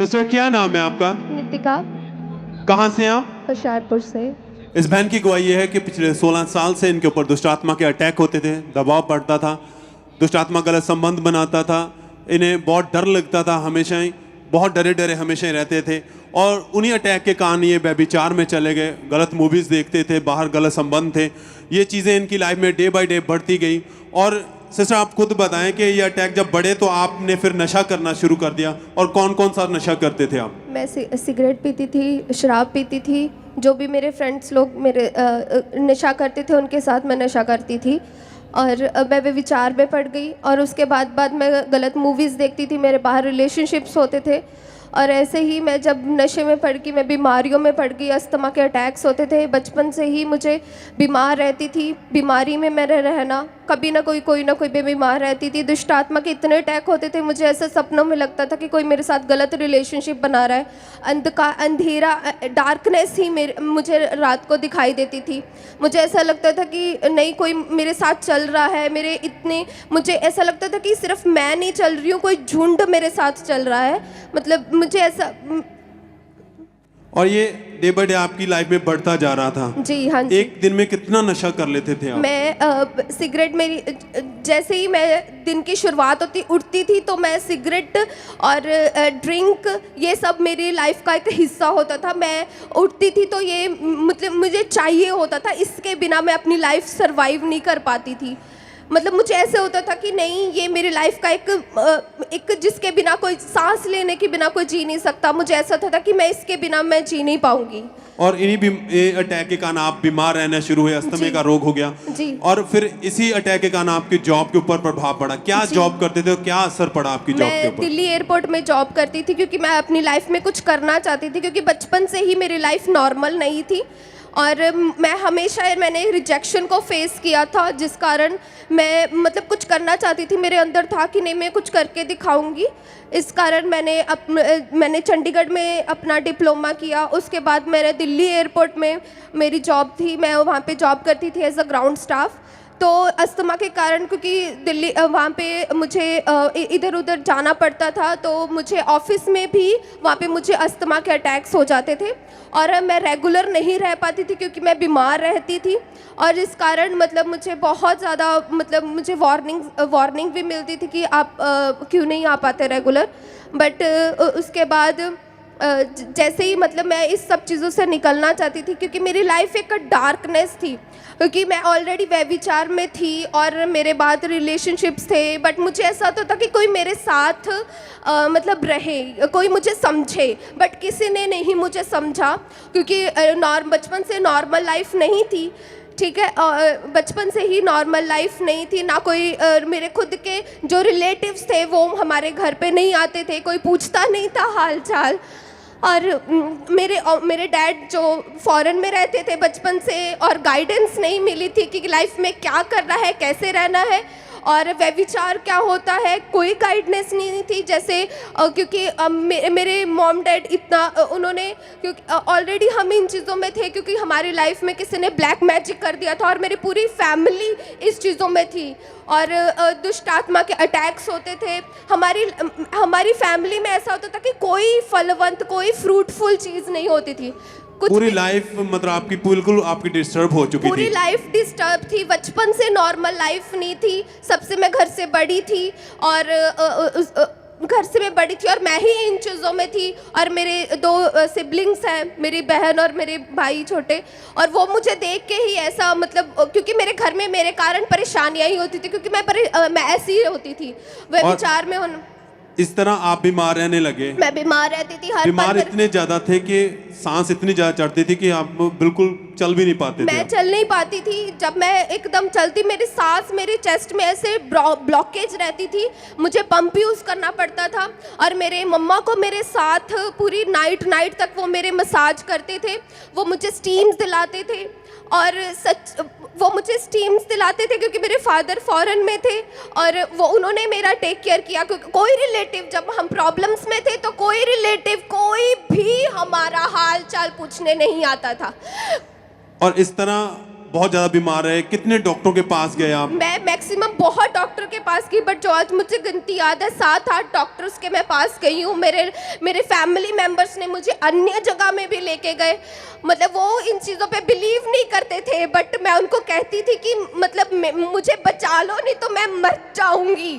Sister क्या नाम है आपका? नितिका, कहाँ से हैं आप? होशियारपुर से। इस बहन की गवाही ये है कि पिछले 16 साल से इनके ऊपर दुष्ट आत्मा के अटैक होते थे, दबाव पड़ता था, दुष्ट आत्मा गलत संबंध बनाता था, इन्हें बहुत डर लगता था, हमेशा ही बहुत डरे डरे हमेशा ही रहते थे। और उन्हीं अटैक के कारण ये व्यभिचार में चले गए, गलत मूवीज़ देखते थे, बाहर गलत संबंध थे। ये चीज़ें इनकी लाइफ में डे बाय डे बढ़ती गई। और सिस्टर आप खुद बताएं कि ये अटैक जब बढ़े तो आपने फिर नशा करना शुरू कर दिया, और कौन कौन सा नशा करते थे आप? मैं सिगरेट पीती थी, शराब पीती थी, जो भी मेरे फ्रेंड्स लोग मेरे नशा करते थे उनके साथ मैं नशा करती थी। और मैं विचार में पड़ गई, और उसके बाद मैं गलत मूवीज़ देखती थी, मेरे बाहर रिलेशनशिप्स होते थे। और ऐसे ही मैं जब नशे में पड़ गई, मैं बीमारियों में पड़ गई, अस्थमा के अटैक्स होते थे। बचपन से ही मुझे बीमार रहती थी, बीमारी में मेरा रहना, कभी ना कोई मैं बीमार रहती थी। दुष्ट आत्मा के इतने अटैक होते थे, मुझे ऐसे सपनों में लगता था कि कोई मेरे साथ गलत रिलेशनशिप बना रहा है। अंधेरा, डार्कनेस ही मुझे रात को दिखाई देती थी। मुझे ऐसा लगता था कि नहीं, कोई मेरे साथ चल रहा है। मुझे ऐसा लगता था कि सिर्फ मैं नहीं चल रही हूँ, कोई झुंड मेरे साथ चल रहा है। मतलब मुझे ऐसा। और ये डे बाय डे आपकी लाइफ में बढ़ता जा रहा था। जी हाँ जी। एक दिन में कितना नशा कर लेते थे आप? मैं सिगरेट, मेरी जैसे ही मैं दिन की शुरुआत उठती थी तो मैं सिगरेट और ड्रिंक, ये सब मेरी लाइफ का एक हिस्सा होता था। मैं उठती थी तो ये मतलब मुझे चाहिए होता था, इसके बिना मैं अपनी लाइफ सरवाइव नहीं कर पाती थी। मतलब मुझे ऐसे होता था कि नहीं, ये मेरी लाइफ का एक जिसके बिना कोई, सांस लेने के बिना कोई जी नहीं सकता। मुझे ऐसा था कि मैं इसके बिना मैं जी नहीं पाऊंगी। और इन्हीं अटैक के कारण आप बीमार रहना शुरू हुए, अस्थमा का रोग हो गया जी। और फिर इसी अटैक के कारण आपकी जॉब के ऊपर प्रभाव पड़ा। क्या जॉब करते थे और क्या असर पड़ा आपकी जॉब के मैं ऊपर? दिल्ली एयरपोर्ट में जॉब करती थी, क्योंकि मैं अपनी लाइफ में कुछ करना चाहती थी, क्योंकि बचपन से ही मेरी लाइफ नॉर्मल नहीं थी। और मैंने रिजेक्शन को फेस किया था, जिस कारण मैं मतलब कुछ करना चाहती थी, मेरे अंदर था कि नहीं मैं कुछ करके दिखाऊंगी। इस कारण मैंने चंडीगढ़ में अपना डिप्लोमा किया। उसके बाद मैंने दिल्ली एयरपोर्ट में मेरी जॉब थी, मैं वहाँ पे जॉब करती थी एज अ ग्राउंड स्टाफ। तो अस्थमा के कारण, क्योंकि वहाँ पे मुझे इधर उधर जाना पड़ता था, तो मुझे ऑफिस में भी वहाँ पे मुझे अस्थमा के अटैक्स हो जाते थे। और मैं रेगुलर नहीं रह पाती थी, क्योंकि मैं बीमार रहती थी। और इस कारण मतलब मुझे बहुत ज़्यादा मतलब मुझे वार्निंग भी मिलती थी कि आप क्यों नहीं आ पाते रेगुलर। बट उसके बाद जैसे ही मतलब मैं इस सब चीज़ों से निकलना चाहती थी, क्योंकि मेरी लाइफ एक डार्कनेस थी, क्योंकि मैं ऑलरेडी व्यभिचार में थी और मेरे बाद रिलेशनशिप्स थे। बट मुझे ऐसा होता था कि कोई मेरे साथ मतलब रहे, कोई मुझे समझे, बट किसी ने नहीं मुझे समझा, क्योंकि बचपन से नॉर्मल लाइफ नहीं थी। ठीक है, बचपन से ही नॉर्मल लाइफ नहीं थी ना। कोई मेरे खुद के जो रिलेटिव्स थे वो हमारे घर पे नहीं आते थे, कोई पूछता नहीं था हाल चाल। और मेरे डैड जो फॉरेन में रहते थे बचपन से, और गाइडेंस नहीं मिली थी कि लाइफ में क्या करना है, कैसे रहना है, और व्यभिचार क्या होता है, कोई गाइडेंस नहीं थी। जैसे क्योंकि मेरे मॉम डैड इतना उन्होंने, क्योंकि ऑलरेडी हम इन चीज़ों में थे, क्योंकि हमारी लाइफ में किसी ने ब्लैक मैजिक कर दिया था, और मेरी पूरी फैमिली इस चीज़ों में थी। और दुष्ट आत्मा के अटैक्स होते थे। हमारी फैमिली में ऐसा होता था कि कोई फलवंत, कोई फ्रूटफुल चीज़ नहीं होती थी। पूरी लाइफ मतलब आपकी बिल्कुल आपकी डिस्टर्ब हो चुकी थी। पूरी लाइफ डिस्टर्ब थी, बचपन से नॉर्मल लाइफ नहीं थी। सबसे मैं घर से बड़ी थी, और मैं ही इन चीज़ों में थी। और मेरे 2 सिबलिंग्स हैं, मेरी बहन और मेरे भाई छोटे, और वो मुझे देख के ही ऐसा मतलब, क्योंकि मेरे घर में मेरे कारण परेशानियाँ ही होती थी, क्योंकि मैं ऐसी ही होती थी व्यभिचार में। इस तरह आप बीमार रहने लगे? मैं बीमार रहती थी, हर बीमार इतने ज्यादा थे कि सांस इतनी ज्यादा चढ़ती थी कि आप बिल्कुल चल भी नहीं पाते थे। मैं चल नहीं पाती थी। जब मैं एकदम चलती, मेरी सांस मेरे चेस्ट में ऐसे ब्लॉकेज रहती थी, मुझे पंप यूज़ करना पड़ता था। और मेरे मम्मा को मेरे साथ पूरी नाइट तक वो मेरे मसाज करते थे, वो मुझे स्टीम्स दिलाते थे। और वो मुझे स्टीम्स दिलाते थे क्योंकि मेरे फादर फॉरेन में थे, और उन्होंने मेरा टेक केयर किया। क्योंकि कोई रिलेटिव, जब हम प्रॉब्लम्स में थे तो कोई रिलेटिव, कोई भी हमारा हाल चाल पूछने नहीं आता था। और इस तरह बहुत ज़्यादा बीमार है। कितने डॉक्टरों के पास गए आप? मैं मैक्सिमम बहुत डॉक्टर के पास गई, बट जो आज मुझे गिनती याद है 7-8 डॉक्टर्स के मैं पास गई हूँ। मेरे फैमिली मेम्बर्स ने मुझे अन्य जगह में भी लेके गए, मतलब वो इन चीज़ों पे बिलीव नहीं करते थे, बट मैं उनको कहती थी कि मतलब मुझे बचा लो नहीं तो मैं मर जाऊँगी,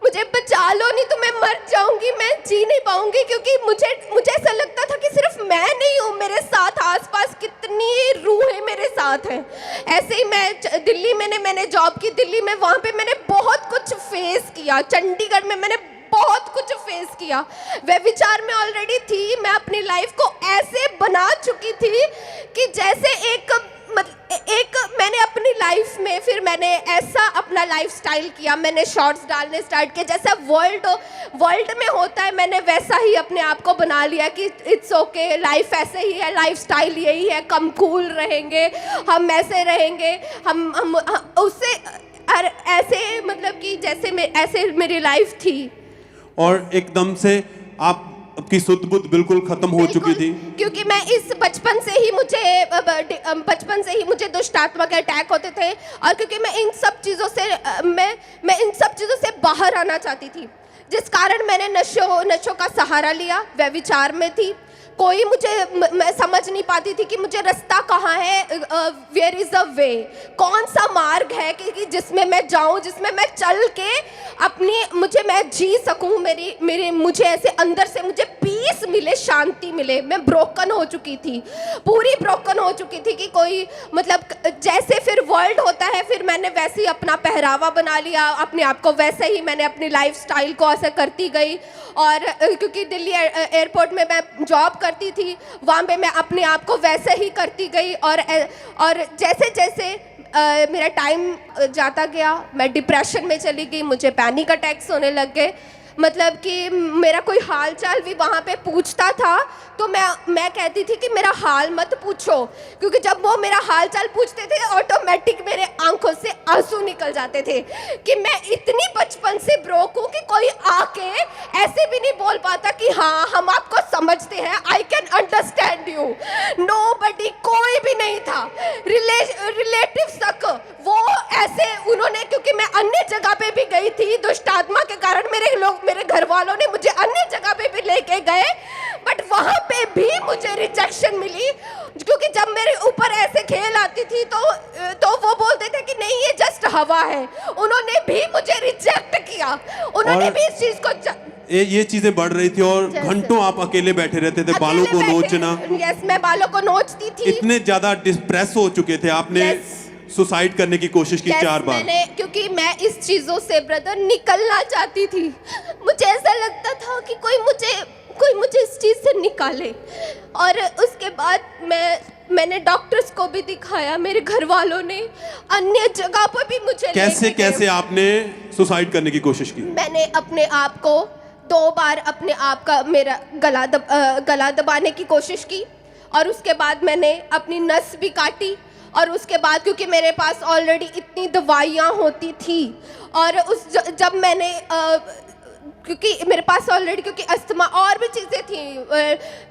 मुझे बचा लो नहीं तो मैं मर जाऊंगी, मैं जी नहीं पाऊंगी। क्योंकि मुझे ऐसा लगता था कि सिर्फ मैं नहीं हूँ, मेरे साथ आसपास कितनी रूहें मेरे साथ हैं। ऐसे ही मैं दिल्ली में मैंने जॉब की, दिल्ली में, वहाँ पे मैंने बहुत कुछ फेस किया। चंडीगढ़ में मैंने बहुत कुछ फेस किया। वह विचार में ऑलरेडी थी, मैं अपनी लाइफ को ऐसे बना चुकी थी कि जैसे एक मैंने अपनी लाइफ में फिर मैंने ऐसा अपना लाइफस्टाइल किया, मैंने शॉर्ट्स डालने स्टार्ट किए, जैसा वर्ल्ड में होता है मैंने वैसा ही अपने आप को बना लिया कि इट्स ओके, लाइफ ऐसे ही है, लाइफस्टाइल यही है, कम कूल रहेंगे, हम ऐसे रहेंगे, हम उससे ऐसे, मतलब कि जैसे ऐसे मेरी लाइफ थी। और एकदम से आपकी सुध बुध बिल्कुल खत्म हो चुकी थी, क्योंकि मैं इस बचपन से ही मुझे दुष्ट आत्मा के अटैक होते थे, और क्योंकि मैं इन सब चीज़ों से मैं इन सब चीज़ों से बाहर आना चाहती थी, जिस कारण मैंने नशों का सहारा लिया। वह विचार में थी, कोई मैं समझ नहीं पाती थी कि मुझे रास्ता कहाँ है, वेयर इज़ द वे, कौन सा मार्ग है कि जिसमें मैं जाऊँ, जिसमें मैं चल के मैं जी सकूँ, मुझे ऐसे अंदर से मुझे पीस मिले, शांति मिले। मैं ब्रोकन हो चुकी थी, पूरी ब्रोकन हो चुकी थी कि कोई, मतलब जैसे फिर वर्ल्ड होता है, फिर मैंने वैसे ही अपना पहरावा बना लिया, अपने आप को वैसे ही मैंने अपनी लाइफ स्टाइल को ऐसे करती गई। और क्योंकि दिल्ली एयरपोर्ट में मैं जॉब करती थी, वहाँ पे मैं अपने आप को वैसे ही करती गई। और जैसे जैसे मेरा टाइम जाता गया, मैं डिप्रेशन में चली गई, मुझे पैनिक अटैक्स होने लग गए। मतलब कि मेरा कोई हाल चाल भी वहाँ पे पूछता था तो मैं कहती थी कि मेरा हाल मत पूछो, क्योंकि जब वो मेरा हाल चाल पूछते थे ऑटोमेटिक मेरे आंखों से आंसू निकल जाते थे कि मैं इतनी बचपन से ब्रोक हूँ कि कोई आके ऐसे भी नहीं बोल पाता कि हाँ हम आपको समझते हैं, I can understand you. Nobody, कोई भी नहीं था, रिलेटिव्स तक वो ऐसे उन्होंने, क्योंकि मैं अन्य जगह पे भी गई थी दुष्ट आत्मा के कारण, मेरे घर वालों ने मुझे अन्य जगह पे भी लेके गए, बट वहां पे भी मुझे रिजेक्शन मिली। क्योंकि जब मेरे ऊपर ऐसे खेल आती थी तो वो बोलते थे कि नहीं ये जस्ट हवा है, उन्होंने भी मुझे रिजेक्ट किया, उन्होंने भी इस चीज को ये चीजें बढ़ रही थी और घंटों आप अकेले बैठे रहते थे, बालों को नोचना। यस, मैं बालों को नोचती थी। इतने ज्यादा डिप्रेस हो चुके थे, आपने सुसाइड करने की कोशिश की 4 बार। क्योंकि मैं इस चीजों से ब्रदर निकलना चाहती थी, मुझे ऐसा लगता था कि कोई मुझे इस चीज से निकाले। और उसके बाद मैंने डॉक्टर्स को भी दिखाया, मेरे घर वालों ने अन्य जगह पर भी मुझे कैसे आपने सुसाइड करने की कोशिश की? मैंने अपने आप को 2 बार अपने आप का मेरा गला दबाने की कोशिश की, और उसके बाद मैंने अपनी नस भी काटी। और उसके बाद क्योंकि मेरे पास ऑलरेडी इतनी दवाइयाँ होती थी, और जब मैंने क्योंकि मेरे पास ऑलरेडी क्योंकि अस्थमा और भी चीज़ें थी,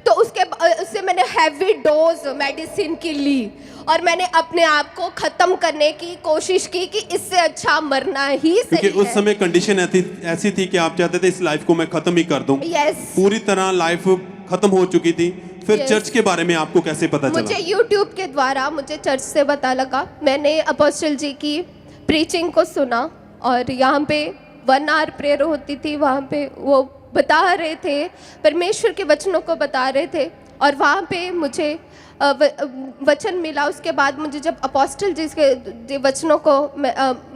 तो उससे मैंने हैवी डोज मेडिसिन की ली, और मैंने अपने आप को ख़त्म करने की कोशिश की कि इससे अच्छा मरना ही सही है। क्योंकि उस समय कंडीशन ऐसी थी कि आप चाहते थे इस लाइफ को मैं ख़त्म ही कर दूं। पूरी तरह लाइफ ख़त्म हो चुकी थी। फिर चर्च के बारे में आपको कैसे पता चला? मुझे यूट्यूब के द्वारा मुझे चर्च से पता लगा। मैंने अपोस्टल जी की प्रीचिंग को सुना, और यहाँ पे 1 आवर प्रेयर होती थी, वहाँ पे वो बता रहे थे, परमेश्वर के वचनों को बता रहे थे, और वहाँ पे मुझे वचन मिला। उसके बाद मुझे जब अपोस्टल जी के वचनों को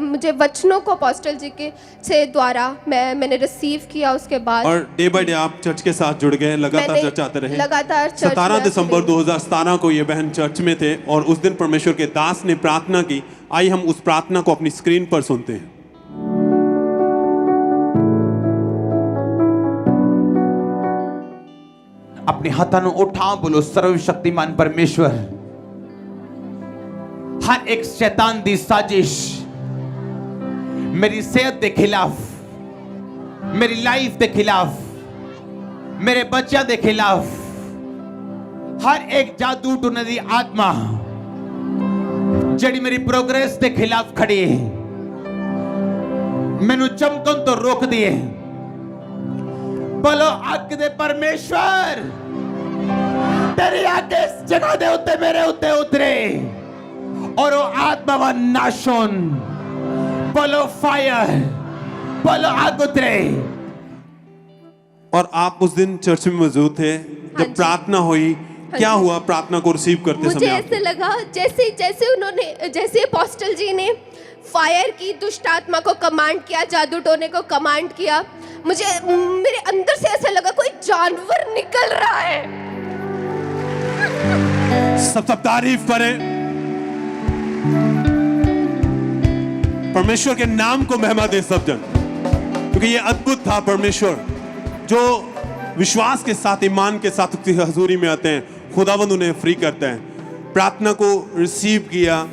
मुझे वचनों को अपोस्टल जी के से द्वारा मैंने रिसीव किया। उसके बाद और डे बाय डे आप चर्च के साथ जुड़ गए, लगातार चर्च आते रहे। लगातार 17 दिसंबर 2017 को ये बहन चर्च में थे, और उस दिन परमेश्वर के दास ने प्रार्थना की। आइए हम उस प्रार्थना को अपनी स्क्रीन पर सुनते हैं। अपने हाथों को उठा, बोलो सर्वशक्तिमान परमेश्वर, हर एक शैतान दी साजिश मेरी सेहत के खिलाफ, मेरी लाइफ के खिलाफ, मेरे बच्चा के खिलाफ, हर एक जादू टूने दी आत्मा जड़ी मेरी प्रोग्रेस के खिलाफ खड़ी है, मैनू चमकन तो रोक दिए। बोलो अग दे परमेश्वर तेरी अग इस जगह दे उत्ते मेरे उत्ते उतरे और वो आत्मा व नाशोन। बोलो फायर, बोलो आग उतरे। और आप उस दिन चर्च में मौजूद थे हाँ जब जी। प्रार्थना हुई, क्या जी। हुआ प्रार्थना को रिसीव करते मुझे समय ऐसे लगा जैसे जैसे उन्होंने जैसे अपोस्टल जी ने फायर की, दुष्ट आत्मा को कमांड किया, जादू टोने को कमांड किया, मुझे मेरे अंदर से ऐसा लगा कोई जानवर निकल रहा है। सब तारीफ करें, परमेश्वर के नाम को महिमा दे सब जन, क्योंकि ये अद्भुत था। परमेश्वर जो विश्वास के साथ, ईमान के साथ उसकी हजूरी में आते हैं, खुदावंद उन्हें फ्री करते हैं। प्रार्थना को रिसीव किया,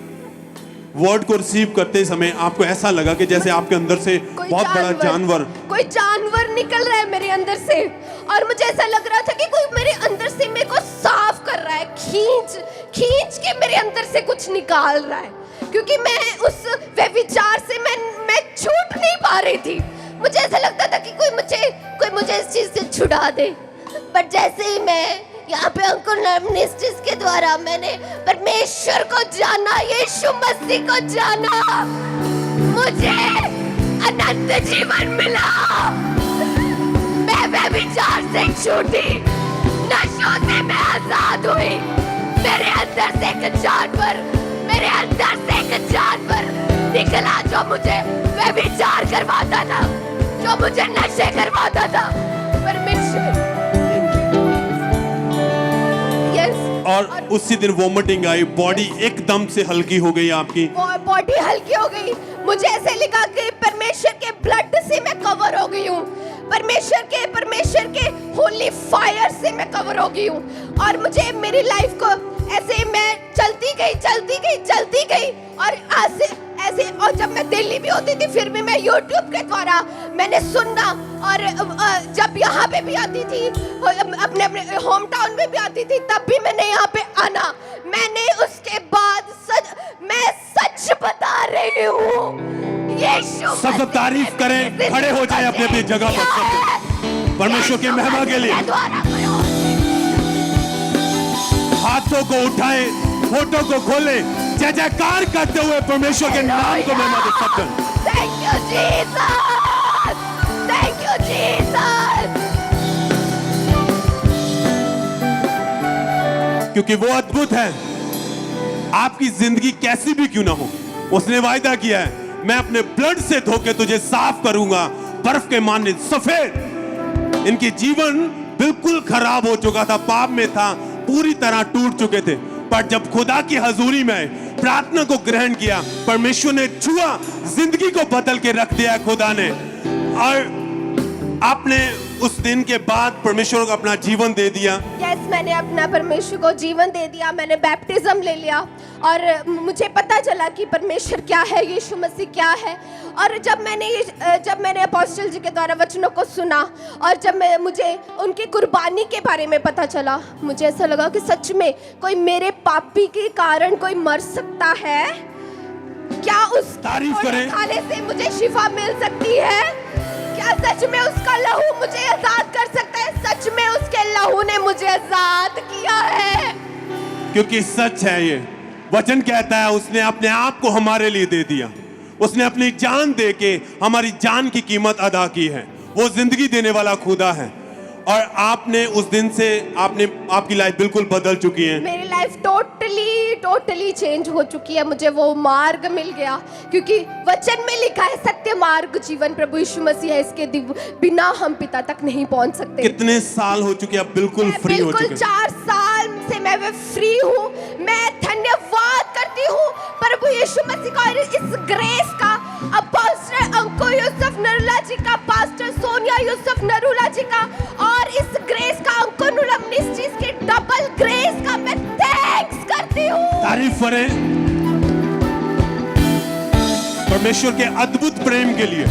वर्ड को रिसीव करते समय आपको ऐसा लगा कि जैसे आपके अंदर से कोई बहुत बड़ा जानवर, कोई जानवर निकल रहा है मेरे अंदर से, और मुझे ऐसा लग रहा था कि कोई मेरे अंदर से मेरे को साफ कर रहा है, खींच के मेरे अंदर से कुछ निकाल रहा है, क्योंकि मैं उस व्यभिचार से मैं छूट नहीं पा रही थी। मुझे ऐसा लगता था कि कोई मुझे इस चीज से छुड़ा दे। बट जैसे ही मैं यहाँ पे अंकुर मिनिस्ट्रीज के द्वारा मैंने परमेश्वर को जाना, यीशु मसीह को जाना, मुझे अनंत जीवन मिला। मैं व्यभिचार से छूटी, नशों से मैं आजाद हुई। मेरे अंदर से एक जानवर निकला जो मुझे व्यभिचार करवाता था, जो मुझे नशे करवाता था। परमेश्वर, और उसी दिन वोमिटिंग आई, बॉडी एकदम से हल्की हो गई आपकी। बॉडी हल्की हो गई। मुझे ऐसे लगा कि परमेश्वर के ब्लड से मैं कवर हो गई हूँ, परमेश्वर के होली फायर से मैं कवर हो गई हूँ। और मुझे मेरी लाइफ को ऐसे मैं चलती गई और ऐसे और जब मैं दिल्ली भी होती थी फिर भी मैं YouTube के द्वारा मैंने सुनना, और जब यहाँ पे भी आती थी, अपने होम टाउन में भी आती थी, तब भी मैंने यहाँ पे आना। मैंने उसके बाद मैं सच बता रही हूँ, यीशु सब तारीफ करें, खड़े हो जाए अपने अपनी जगह पर सब परमेश्वर की महिमा के लिए। हाथों को उठाएं, होठों को खोलें, जय जयकार करते हुए परमेश्वर के नाम को महिमा दे सकते हैं। Thank you Jesus, thank you Jesus। क्योंकि वो अद्भुत है। आपकी जिंदगी कैसी भी क्यों ना हो, उसने वायदा किया है, मैं अपने ब्लड से धोके तुझे साफ करूंगा, बर्फ के माने सफेद। इनके जीवन बिल्कुल खराब हो चुका था, पाप में था, पूरी तरह टूट चुके थे। पर जब खुदा की हजूरी में प्रार्थना को ग्रहण किया, परमेश्वर ने छुआ, जिंदगी को बदल के रख दिया खुदा ने। और आपने उस दिन के बाद परमेश्वर को अपना जीवन दे दिया। यस, मैंने अपना परमेश्वर को जीवन दे दिया, मैंने बैप्टिज्म ले लिया, और मुझे पता चला कि परमेश्वर क्या है, यीशु मसीह क्या है। और जब मैंने अपोस्टल जी के द्वारा वचनों को सुना, और जब मुझे उनकी कुर्बानी के बारे में पता चला, मुझे ऐसा लगा कि सच में कोई मेरे पापी के कारण कोई मर सकता है क्या? उस तारीफ करें, खाने से मुझे शिफा मिल सकती है क्या? सच में उसका लहू मुझे आजाद कर सकता है? सच में उसके लहू ने मुझे आजाद किया है, क्योंकि सच है ये वचन कहता है, उसने अपने आप को हमारे लिए दे दिया, उसने अपनी जान दे के हमारी जान की कीमत अदा की है। वो जिंदगी देने वाला खुदा है। और आपने उस दिन से आपकी लाइफ बिल्कुल बदल चुकी है। मेरी लाइफ टोटली चेंज हो चुकी है। मुझे वो मार्ग मिल गया, क्योंकि वचन में लिखा है, सत्य मार्ग जीवन प्रभु यीशु मसीह है, इसके बिना हम पिता तक नहीं पहुंच सकते। कितने साल हो चुके, अब बिल्कुल फ्री हो चुके? 4 साल से मैं फ्री हूँ। मैं धन्यवाद करती हूँ प्रभु यीशु मसीह का, इस ग्रेस का, अपोस्टल अंकुर यूसुफ नरूला जी का, पास्टर सोनिया यूसुफ नरूला जी का, और इस ग्रेस का, अंकुर मिनिस्ट्रीज के डबल ग्रेस का मैं थैंक्स करती हूँ। तारीफ करें परमेश्वर के अद्भुत प्रेम के लिए।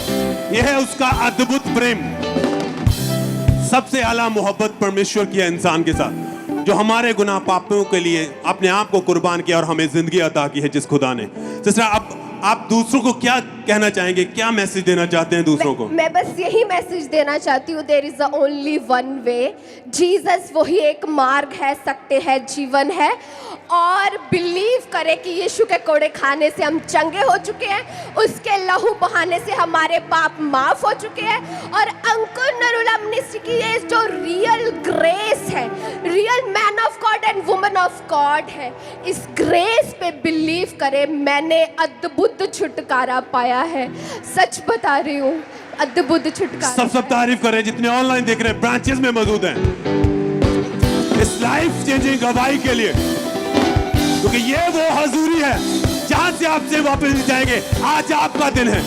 यह है उसका अद्भुत प्रेम। सबसे आला मोहब्बत परमेश्वर की है इंसान के साथ, जो हमारे गुनाह पापों के लिए अपने आप को कुर्बान किया और हमें जिंदगी अता की है जिस खुदा ने। जिस तरह आप दूसरों को क्या कहना चाहेंगे, क्या मैसेज देना चाहते हैं दूसरों को? मैं बस यही मैसेज देना चाहती हूँ, there is the only one way. Jesus वही एक मार्ग है, सत्य है, जीवन है। और बिलीव करें कि यीशु के कोड़े खाने से हम चंगे हो चुके हैं, उसके लहू बहाने से हमारे पाप माफ हो चुके हैं। और अंकुर नरूला मिनिस्ट्री की ये जो रियल ग्रेस है, real man of God and woman of God है, इस ग्रेस पे बिलीव करें। मैंने अद्भुत छुटकारा पाया है, सच बता रही हूँ, अद्भुत छुटकारा। सब तारीफ करें जितने ऑनलाइन देख रहे हैं, ब्रांचेस में मौजूद हैं, इस लाइफ चेंजिंग गवाही के लिए, क्योंकि ये वो हजूरी है जहां से आपसे वापस नहीं जाएंगे। आज आपका दिन है,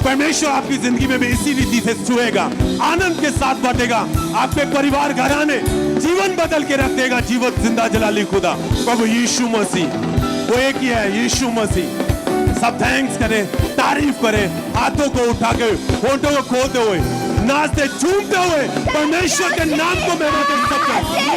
परमेश्वर आपकी जिंदगी में भी इसी रीति से छुएगा, आनंद के साथ बांटेगा, आपके परिवार घराने जीवन बदल के रख देगा। जीवन जिंदा जलाली खुदा प्रभु यीशु मसीह, वो एक ही है, यीशु मसीह। सब थैंक्स करें, तारीफ करें, हाथों को उठा के, होठों को खोलते हुए, नाचते झूमते हुए परमेश्वर के नाम को महिमा दे सकते हैं।